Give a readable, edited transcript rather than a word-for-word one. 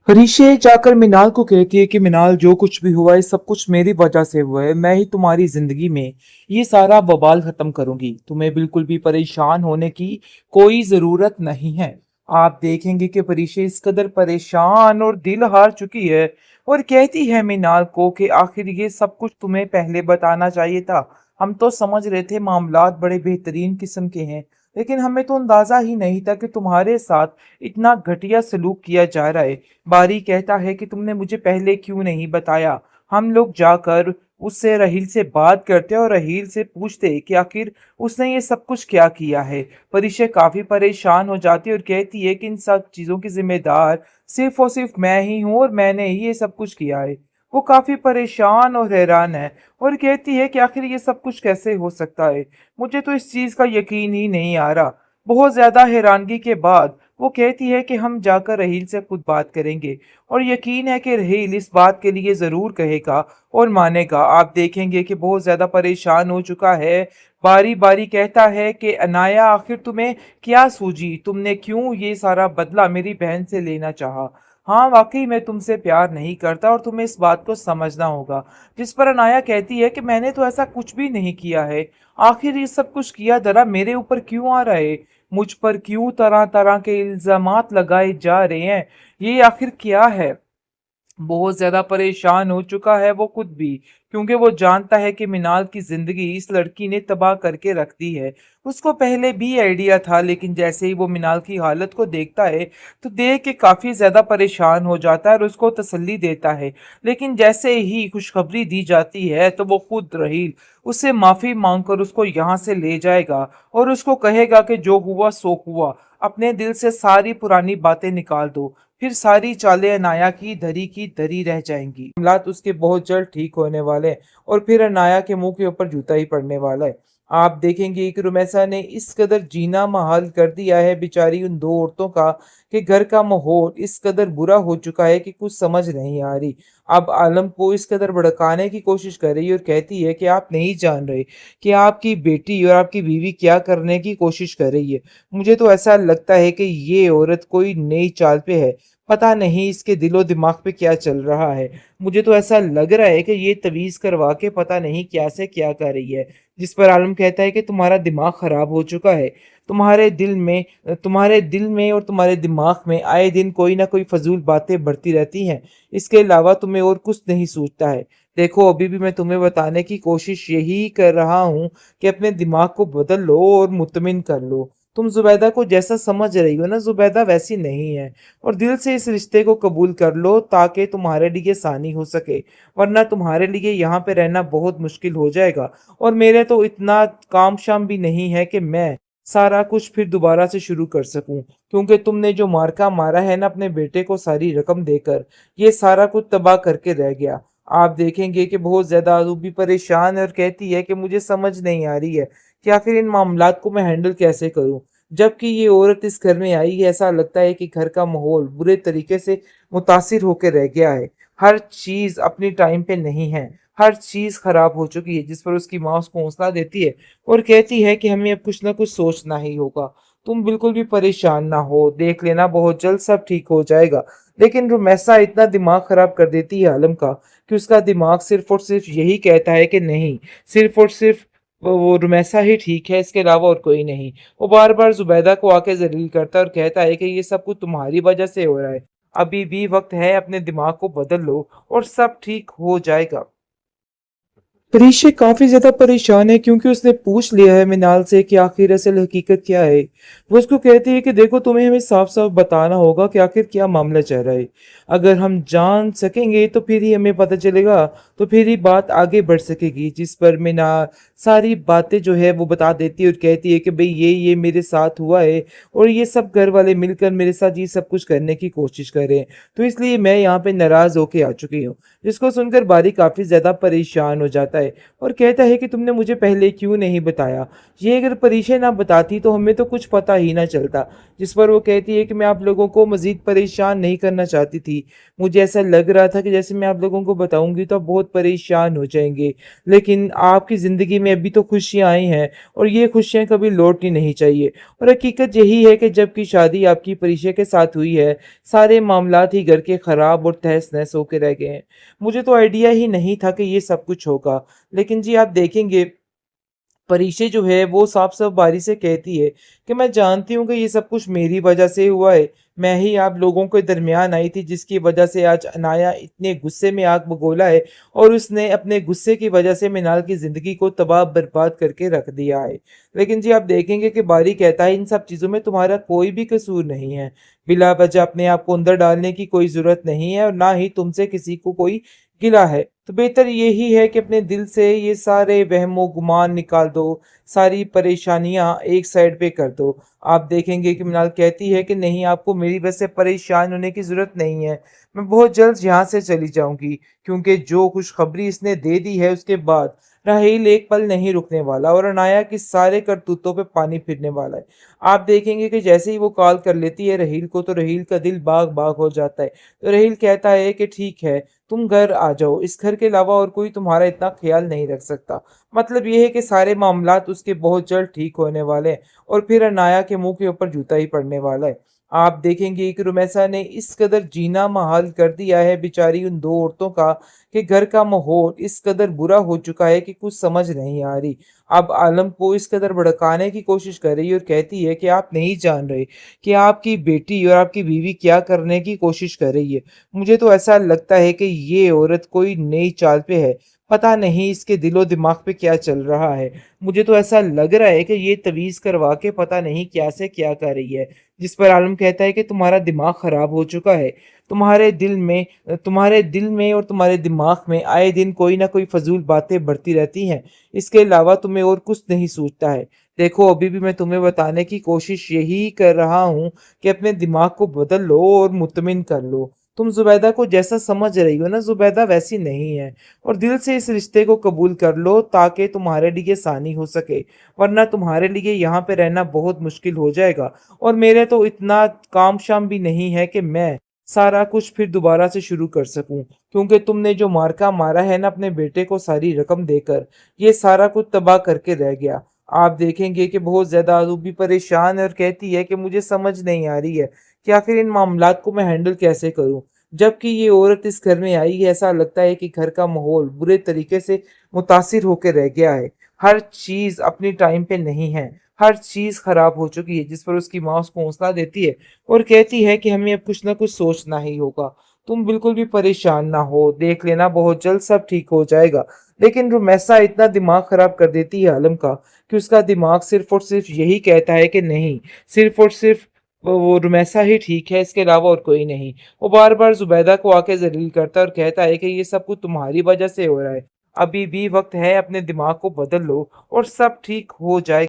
ऋषि जाकर मिनाल को कहती है कि मिनाल, जो कुछ भी हुआ है सब कुछ मेरी वजह से हुआ है। मैं ही तुम्हारी जिंदगी में ये सारा बवाल खत्म करूंगी। तुम्हें बिल्कुल भी परेशान होने की कोई जरूरत नहीं है। आप देखेंगे कि ऋषि इस कदर परेशान और दिल हार चुकी है और कहती है मिनाल को कि आखिर ये सब कुछ तुम्हें पहले बताना चाहिए था। हम तो समझ रहे थे मामलात बड़े बेहतरीन किस्म के हैं, लेकिन हमें तो अंदाजा ही नहीं था कि तुम्हारे साथ इतना घटिया सलूक किया जा रहा है। बारी कहता है कि तुमने मुझे पहले क्यों नहीं बताया। हम लोग जाकर उससे रहील से बात करते और रहील से पूछते कि आखिर उसने ये सब कुछ क्या किया है। परिशय काफी परेशान हो जाती है और कहती है कि इन सब चीजों की जिम्मेदार सिर्फ और सिर्फ मैं ही हूँ और मैंने ही ये सब कुछ किया है। वो काफी परेशान और हैरान है और कहती है कि आखिर ये सब कुछ कैसे हो सकता है। मुझे तो इस चीज का यकीन ही नहीं आ रहा। बहुत ज्यादा हैरानगी के बाद वो कहती है कि हम जाकर रहील से खुद बात करेंगे और यकीन है कि रहील इस बात के लिए जरूर कहेगा और मानेगा। आप देखेंगे कि बहुत ज्यादा परेशान हो चुका है। बारी बारी कहता है कि अनाया, आखिर तुम्हें क्या सूझी? तुमने क्यों ये सारा बदला मेरी बहन से लेना चाहा? हाँ, वाकई मैं तुमसे प्यार नहीं करता और तुम्हें इस बात को समझना होगा। जिस पर अनाया कहती है कि मैंने तो ऐसा कुछ भी नहीं किया है। आखिर ये सब कुछ किया धरा मेरे ऊपर क्यों आ रहा है? मुझ पर क्यों तरह तरह के इल्जामात लगाए जा रहे हैं? ये आखिर क्या है? बहुत ज्यादा परेशान हो चुका है वो खुद भी, क्योंकि वो जानता है कि मिनाल की जिंदगी इस लड़की ने तबाह करके रख दी है। उसको पहले भी आइडिया था, लेकिन जैसे ही वो मिनाल की हालत को देखता है तो देख के काफी ज्यादा परेशान हो जाता है और उसको तसल्ली देता है। लेकिन जैसे ही खुशखबरी दी जाती है तो वो खुद रहील उससे माफी मांगकर उसको यहाँ से ले जाएगा और उसको कहेगा कि जो हुआ सो हुआ, अपने दिल से सारी पुरानी बातें निकाल दो, फिर सारी चालें अनाया की धरी रह जाएंगी। मामलात उसके बहुत जल्द ठीक होने वाले हैं और फिर अनाया के मुंह के ऊपर जूता ही पड़ने वाला है। आप देखेंगे कि रुमैसा ने इस कदर जीना महाल कर दिया है बेचारी उन दो औरतों का कि घर का माहौल इस कदर बुरा हो चुका है कि कुछ समझ नहीं आ रही। अब आलम को इस कदर भड़काने की कोशिश कर रही है और कहती है कि आप नहीं जान रहे कि आपकी बेटी और आपकी बीवी क्या करने की कोशिश कर रही है। मुझे तो ऐसा लगता है कि ये औरत कोई नई चाल पे है। पता नहीं इसके दिलो दिमाग पे क्या चल रहा है। मुझे तो ऐसा लग रहा है कि ये तवीज करवा के पता नहीं क्या से क्या कर रही है। जिस पर आलम कहता है कि तुम्हारा दिमाग खराब हो चुका है। तुम्हारे दिल में और तुम्हारे दिमाग में आए दिन कोई ना कोई फजूल बातें बढ़ती रहती हैं। इसके अलावा तुम्हें और कुछ नहीं सूझता है। देखो, अभी भी मैं तुम्हें बताने की कोशिश यही कर रहा हूँ कि अपने दिमाग को बदल लो और मुतमिन कर लो। तुम जुबैदा को जैसा समझ रही हो ना, जुबैदा वैसी नहीं है। और दिल से इस रिश्ते को कबूल कर लो ताकि तुम्हारे लिए आसानी हो सके, वरना तुम्हारे लिए यहाँ पे रहना बहुत मुश्किल हो जाएगा। और मेरे तो इतना काम शाम भी नहीं है कि मैं सारा कुछ फिर दोबारा से शुरू कर सकूं, क्योंकि तुमने जो मार्का मारा है ना अपने बेटे को सारी रकम देकर, ये सारा कुछ तबाह करके रह गया। आप देखेंगे कि बहुत ज्यादा आलू भी परेशान है और कहती है कि मुझे समझ नहीं आ रही है कि आखिर इन मामलात को मैं हैंडल कैसे करूं। जबकि ये औरत इस घर में आई है, ऐसा लगता है कि घर का माहौल बुरे तरीके से मुतासिर होकर रह गया है। हर चीज अपनी टाइम पे नहीं है, हर चीज खराब हो चुकी है। जिस पर उसकी माँ उसको हौसला देती है और कहती है कि हमें अब कुछ ना कुछ सोचना ही होगा। तुम बिल्कुल भी परेशान ना हो, देख लेना बहुत जल्द सब ठीक हो जाएगा। लेकिन रुमैसा इतना दिमाग खराब कर देती है आलम का कि उसका दिमाग सिर्फ और सिर्फ यही कहता है कि नहीं, सिर्फ और सिर्फ वो रुमैसा ही ठीक है, इसके अलावा और कोई नहीं। वो बार बार जुबैदा को आके जलील करता है और कहता है कि ये सब कुछ तुम्हारी वजह से हो रहा है। अभी भी वक्त है, अपने दिमाग को बदल लो और सब ठीक हो जाएगा। ऋषि काफी ज्यादा परेशान है क्योंकि उसने पूछ लिया है मिनाल से कि आखिर असल हकीकत क्या है। वो उसको कहती है कि देखो, तुम्हें हमें साफ साफ बताना होगा कि आखिर क्या मामला चल रहा है। अगर हम जान सकेंगे तो फिर ही हमें पता चलेगा, तो फिर ही बात आगे बढ़ सकेगी। जिस पर मिनाल सारी बातें जो है वो बता देती है और कहती है कि भाई ये मेरे साथ हुआ है और ये सब घर वाले मिलकर मेरे साथ ये सब कुछ करने की कोशिश कर रहे हैं, तो इसलिए मैं यहाँ पे नाराज होके आ चुकी हूँ। जिसको सुनकर बारी काफी ज्यादा परेशान हो जाता जाता है और कहता है कि तुमने मुझे पहले क्यों नहीं बताया। ये अगर परीक्षा ना बताती तो हमें तो कुछ पता ही ना चलता। जिस पर वो कहती है कि मैं आप लोगों को मज़ीद परेशान नहीं करना चाहती थी। मुझे ऐसा लग रहा था कि जैसे मैं आप लोगों को बताऊँगी तो आप बहुत परेशान हो जाएँगे। लेकिन आपकी ज़िंदगी में अभी तो खुशियाँ आई हैं और ये खुशियाँ कभी लौटनी नहीं चाहिए। और हकीकत यही है कि जब की शादी आपकी परीक्षा के साथ हुई है, सारे मामलात ही घर के ख़राब और तहस-नहस होके रह गए हैं। मुझे तो आइडिया ही नहीं था कि ये सब कुछ होगा। लेकिन जी आप देखेंगे परिशे जो है वो साफ-साफ बारी से कहती है कि मैं जानती हूँ कि ये सब कुछ मेरी वजह से हुआ है। मैं ही आप लोगों के दरमियान आई थी जिसकी वजह से आज अनाया इतने गुस्से में आग बगोला है और उसने अपने गुस्से की वजह से मिनाल की ज़िंदगी को तबाह बर्बाद करके रख दिया है। लेकिन जी आप देखेंगे कि बारी कहता है इन सब चीज़ों में तुम्हारा कोई भी कसूर नहीं है। बिला वजह अपने आप को अंदर डालने की कोई ज़रूरत नहीं है और ना ही तुमसे किसी को कोई गिला है। तो बेहतर यही है कि अपने दिल से ये सारे वहमो-गुमान निकाल दो, सारी परेशानियाँ एक साइड पे कर दो। आप देखेंगे कि मिनाल कहती है कि नहीं आपको मेरी वजह से परेशान होने की ज़रूरत नहीं है। मैं बहुत जल्द यहाँ से चली जाऊँगी क्योंकि जो खुशखबरी इसने दे दी है उसके बाद राहील एक पल नहीं रुकने वाला और अनाया की सारे करतूतों पे पानी फिरने वाला है। आप देखेंगे कि जैसे ही वो कॉल कर लेती है रहील को तो रहील का दिल बाग-बाग हो जाता है। तो रहील कहता है कि ठीक है तुम घर आ जाओ, इस घर के अलावा और कोई तुम्हारा इतना ख्याल नहीं रख सकता। मतलब ये है कि सारे मामलात उसके बहुत जल्द ठीक होने वाले हैं और फिर अनाया के मुँह के ऊपर जूता ही पड़ने वाला है। आप देखेंगे कि रुमैसा ने इस कदर जीना मुहाल कर दिया है बेचारी उन 2 औरतों का कि घर का माहौल इस कदर बुरा हो चुका है कि कुछ समझ नहीं आ रही। अब आलम को इस कदर भड़काने की कोशिश कर रही है और कहती है कि आप नहीं जान रहे कि आपकी बेटी और आपकी बीवी क्या करने की कोशिश कर रही है। मुझे तो ऐसा लगता है कि ये औरत कोई नई चाल पे है। पता नहीं इसके दिलो-दिमाग पे क्या चल रहा है। मुझे तो ऐसा लग रहा है कि ये तवीज़ करवा के पता नहीं क्या से क्या कर रही है। जिस पर आलम कहता है कि तुम्हारा दिमाग खराब हो चुका है। तुम्हारे दिल में और तुम्हारे दिमाग में आए दिन कोई ना कोई फ़ज़ूल बातें बढ़ती रहती हैं। इसके अलावा तुम्हें और कुछ नहीं सूझता है। देखो अभी भी मैं तुम्हें बताने की कोशिश यही कर रहा हूँ कि अपने दिमाग को बदल लो और मुतमिन कर लो। तुम ज़ुबैदा को जैसा समझ रही हो ना ज़ुबैदा वैसी नहीं है और दिल से इस रिश्ते को कबूल कर लो ताकि तुम्हारे लिए आसानी हो सके, वरना तुम्हारे लिए यहाँ पे रहना बहुत मुश्किल हो जाएगा और मेरे तो इतना काम-शाम भी नहीं है कि मैं सारा कुछ फिर दोबारा से शुरू कर सकूँ। क्योंकि तुमने जो मार्का मारा है ना अपने बेटे को सारी रकम देकर, ये सारा कुछ तबाह करके रह गया। आप देखेंगे कि बहुत ज़्यादा आज़ू भी परेशान है और कहती है कि मुझे समझ नहीं आ रही है कि आखिर इन मामलात को मैं हैंडल कैसे करूँ। जबकि ये औरत इस घर में आई है ऐसा लगता है कि घर का माहौल बुरे तरीके से मुतासिर होके रह गया है। हर चीज़ अपनी टाइम पे नहीं है, हर चीज़ खराब हो चुकी है जिस पर उसकी माँ उसको हौसला देती है और कहती है कि हमें अब कुछ ना कुछ सोचना ही होगा। तुम बिल्कुल भी परेशान ना हो, देख लेना बहुत जल्द सब ठीक हो जाएगा। लेकिन रुमैसा इतना दिमाग खराब कर देती है आलम का कि उसका दिमाग सिर्फ़ और सिर्फ़ यही कहता है कि नहीं, सिर्फ़ और सिर्फ़ वो रुमैसा ही ठीक है, इसके अलावा और कोई नहीं। वो बार-बार ज़ुबैदा को आके ज़लील करता है और कहता है कि ये सब कुछ तुम्हारी वजह से हो रहा है। अभी भी वक़्त है, अपने दिमाग को बदल लो और सब ठीक हो जाए